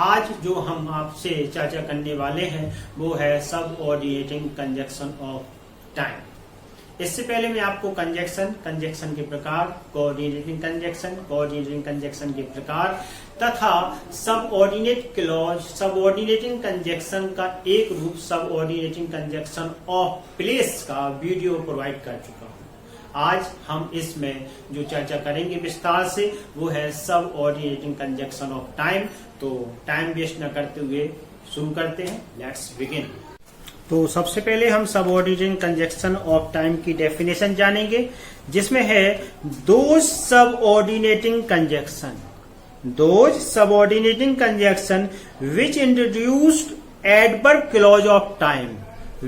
आज जो हम आपसे चर्चा करने वाले हैं वो है सबऑर्डिनेटिंग कंजक्शन ऑफ टाइम। इससे पहले मैं आपको कंजक्शन के प्रकार, कोऑर्डिनेटिंग कंजक्शन के प्रकार तथा सबऑर्डिनेट क्लॉज, सबऑर्डिनेटिंग कंजक्शन का एक रूप सबऑर्डिनेटिंग कंजक्शन ऑफ प्लेस का वीडियो प्रोवाइड कर चुका हूं। आज हम इसमें जो चर्चा करेंगे विस्तार से वो है सबऑर्डिनेटिंग कंजक्शन ऑफ टाइम। तो टाइम वेस्ट न करते हुए शुरू करते हैं। Let's begin. तो सबसे पहले हम सबऑर्डिनेटिंग कंजक्शन ऑफ टाइम की डेफिनेशन जानेंगे, जिसमें है those subordinating conjunction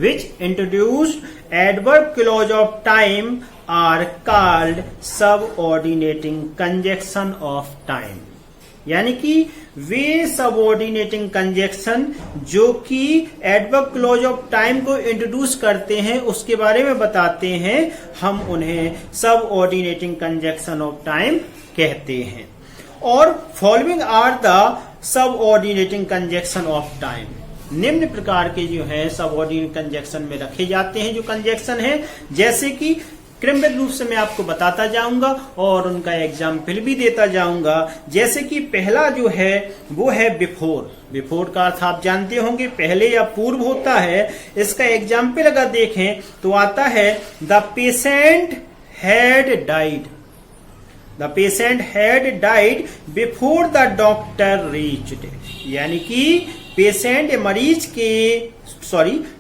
which introduced adverb clause of time are called subordinating conjunction of time। यानी कि वे सबऑर्डिनेटिंग कंजक्शन जो कि एडवर्ब क्लॉज ऑफ टाइम को इंट्रोड्यूस करते हैं, उसके बारे में बताते हैं, हम उन्हें सबऑर्डिनेटिंग कंजक्शन ऑफ टाइम कहते हैं। और following are the subordinating conjunction of time. निम्न प्रकार के जो है सबऑर्डिनेट कंजक्शन में रखे जाते हैं जो कंजक्शन है, जैसे कि क्रमबद्ध रूप से मैं आपको बताता जाऊंगा और उनका एग्जाम्पल भी देता जाऊंगा। जैसे कि पहला जो है वो है बिफोर का अर्थ आप जानते होंगे, पहले या पूर्व होता है। इसका एग्जाम्पल अगर देखें तो आता है the patient had died before the doctor reached. यानी कि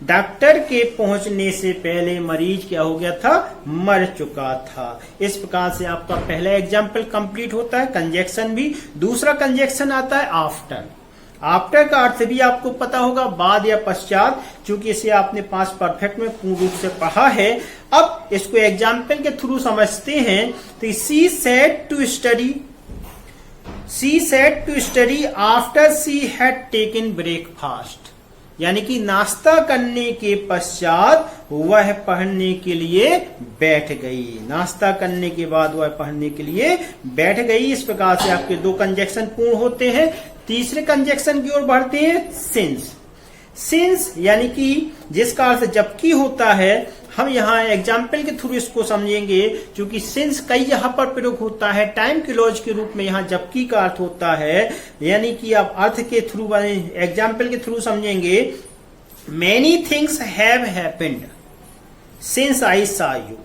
डॉक्टर के पहुंचने से पहले मरीज क्या हो गया था, मर चुका था। इस प्रकार से आपका पहला एग्जाम्पल कंप्लीट होता है कंजक्शन भी। दूसरा कंजक्शन आता है आफ्टर का अर्थ भी आपको पता होगा, बाद या पश्चात, क्योंकि इसे आपने पास्ट परफेक्ट में पूर्ण रूप से पढ़ा है। अब इसको एग्जाम्पल के थ्रू समझते हैं। तो she said to study after she had taken breakfast. यानी कि नाश्ता करने के पश्चात वह पढ़ने के लिए बैठ गई। नाश्ता करने के बाद वह पढ़ने के लिए बैठ गई। इस प्रकार से आपके दो कंजक्शन पूर्ण होते हैं। तीसरे कंजक्शन की ओर बढ़ते हैं, सिंस यानी कि जिसका अर्थ जबकि होता है। हम यहाँ एग्जाम्पल के थ्रू इसको समझेंगे, क्योंकि सिंस कई जगह पर प्रयोग होता है टाइम क्लॉज के रूप में, यहाँ जबकि का अर्थ होता है। यानी कि आप अर्थ के थ्रू एग्जाम्पल के थ्रू समझेंगे। Many things have happened since I सा यू।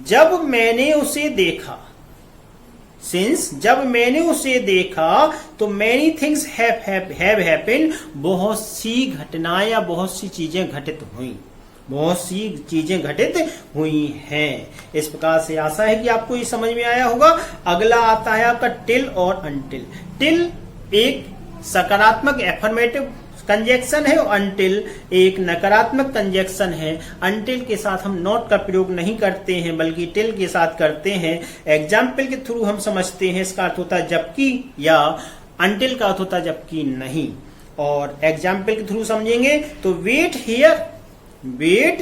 जब मैंने उसे देखा तो मैनी थिंग्स हैव हैपेंड, बहुत सी घटनाएं या बहुत सी चीजें घटित हुई हैं। इस प्रकार से आशा है कि आपको ये समझ में आया होगा। अगला आता है आपका टिल और अनटिल। टिल एक सकारात्मक एफर्मेटिव कंजक्शन है और अनटिल एक नकारात्मक कंजक्शन है। अनटिल के साथ हम नॉट का प्रयोग नहीं करते हैं, बल्कि टिल के साथ करते हैं। एग्जाम्पल के थ्रू हम समझते हैं। इसका अर्थ होता है जबकि, या अनटिल का अर्थ होता है जबकि नहीं। और एग्जाम्पल के थ्रू समझेंगे तो wait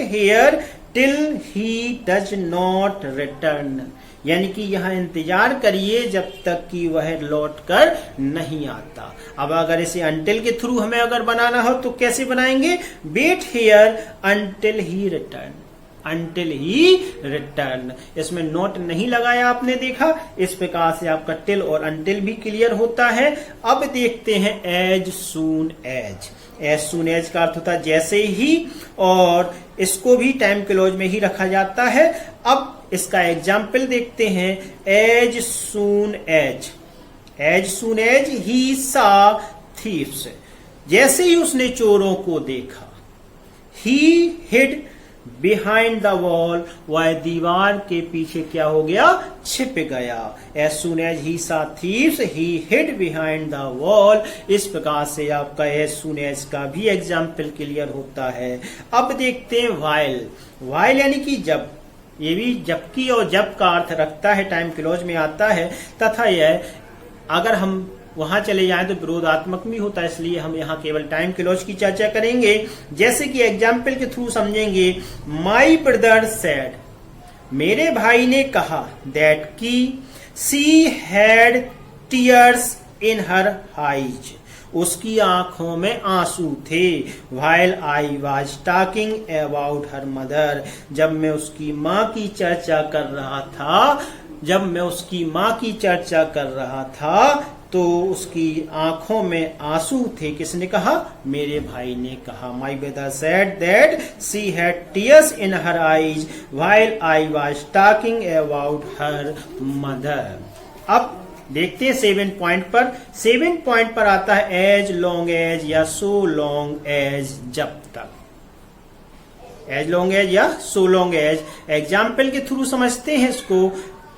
here till he does not return. यानी कि यहाँ इंतजार करिए जब तक कि वह लौट कर नहीं आता। अब अगर इसे अनटिल के थ्रू हमें अगर बनाना हो तो कैसे बनाएंगे, wait here until he return. इसमें नोट नहीं लगाया आपने देखा। इस प्रकार से आपका टिल और अनटिल भी क्लियर होता है। अब देखते हैं एज सून एज का अर्थ होता है जैसे ही, और इसको भी टाइम क्लॉज में ही रखा जाता है। अब इसका एग्जाम्पल देखते हैं। एज सून एज ही सा थीव्स। जैसे ही उसने चोरों को देखा। ही हिड बिहाइंड द वॉल, वह दीवार के पीछे क्या हो गया, छिप गया। एज सून एज ही सा thieves he hide behind the wall. इस प्रकार से आपका एज सून एज का भी एग्जाम्पल क्लियर होता है। अब देखते हैं वाइल यानी कि जब। ये भी जबकि और जब का अर्थ रखता है, टाइम क्लॉज में आता है। तथा यह अगर हम वहां चले जाएं तो विरोधात्मक भी होता है, इसलिए हम यहाँ केवल टाइम क्लॉज की चर्चा करेंगे। जैसे कि एग्जाम्पल के थ्रू समझेंगे। माई ब्रदर सेड, मेरे भाई ने कहा, दैट की she had tears in her eyes, उसकी आंखों में आंसू थे। While I was talking about her mother, जब मैं उसकी माँ की चर्चा कर रहा था तो उसकी आंखों में आंसू थे। किसने कहा? मेरे भाई ने कहा। My brother said that she had tears in her eyes while I was talking about her mother. अब देखते हैं 7 पॉइंट पर। 7 पॉइंट पर आता है एज लॉन्ग एज या सो लॉन्ग एज, जब तक। एज लॉन्ग एज या सो लॉन्ग एज। एग्जाम्पल के थ्रू समझते हैं इसको।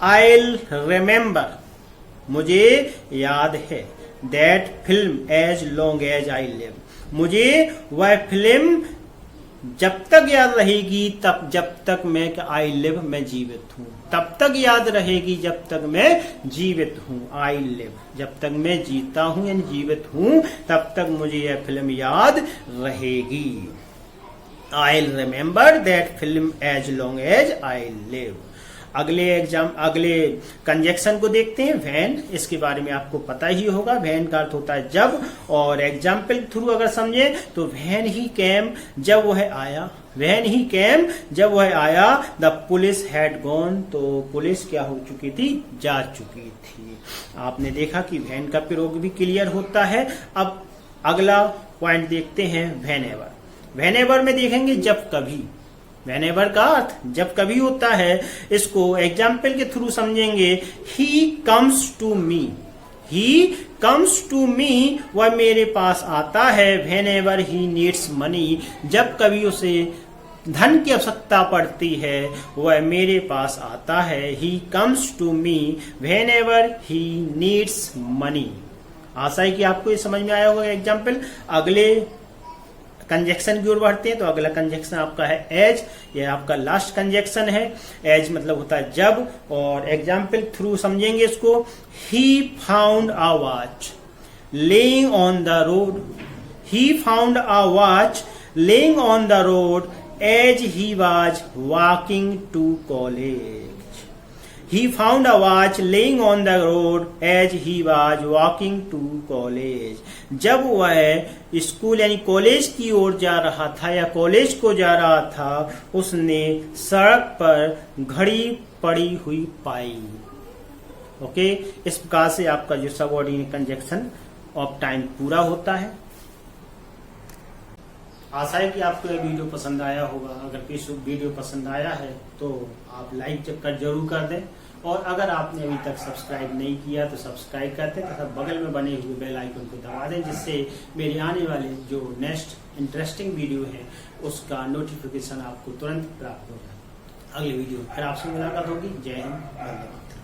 I'll remember, मुझे याद है। That film as long as I live, मुझे वह फिल्म जब तक याद रहेगी तब जब तक मैं आई लिव, मैं जीवित हूं। तब तक याद रहेगी जब तक मैं जीवित हूं। आई लिव, जब तक मैं जीता हूं यानी जीवित हूं तब तक मुझे यह फिल्म याद रहेगी। I'll remember that film as long as I live. अगले कंजक्शन को देखते हैं। व्हेन, इसके बारे में आपको पता ही होगा। व्हेन का अर्थ होता है जब, और एग्जाम्पल थ्रू अगर समझे तो व्हेन ही केम, जब वह आया। व्हेन ही केम, जब वह आया। द पुलिस हैड गॉन, तो पुलिस क्या हो चुकी थी? जा चुकी थी। आपने देखा कि व्हेन का प्रयोग भी क्लियर होता है। अब अगला पॉइंट देखते हैं व्हेनेवर। व्हेनेवर में देखेंगे जब कभी। व्हेनेवर का अर्थ जब कभी होता है। इसको एग्जाम्पल के थ्रू समझेंगे। He comes to me, he comes to me, वह मेरे पास आता है। व्हेनेवर ही नीड्स मनी, जब कभी उसे धन की आवश्यकता पड़ती है वह मेरे पास आता है। He comes to me whenever he needs money. आशा है कि आपको ये समझ में आया होगा एग्जाम्पल। अगले कंजक्शन की ओर बढ़ते हैं तो अगला कंजक्शन आपका है एज। यह आपका लास्ट कंजक्शन है। एज मतलब होता है जब, और एग्जाम्पल थ्रू समझेंगे इसको। He found a watch lying on the road, he found a watch lying on the road as he was walking to college. He found a watch laying on the road as he was walking to college. जब वह school यानी college की ओर जा रहा था या college को जा रहा था, उसने सड़क पर घड़ी पड़ी हुई पाई। ओके, इस प्रकार से आपका जो सबऑर्डिनेट कंजक्शन ऑफ टाइम पूरा होता है। आशा है कि आपको यह वीडियो पसंद आया होगा। अगर इस वीडियो पसंद आया है तो आप लाइक जरूर कर दें, और अगर आपने अभी तक सब्सक्राइब नहीं किया तो सब्सक्राइब करते तथा बगल में बने हुए बेल आइकन को दबा दें, जिससे मेरे आने वाले जो नेक्स्ट इंटरेस्टिंग वीडियो है उसका नोटिफिकेशन आपको तुरंत प्राप्त हो जाए। अगले वीडियो में फिर आपसे मुलाकात होगी। जय हिंद, धन्यवाद।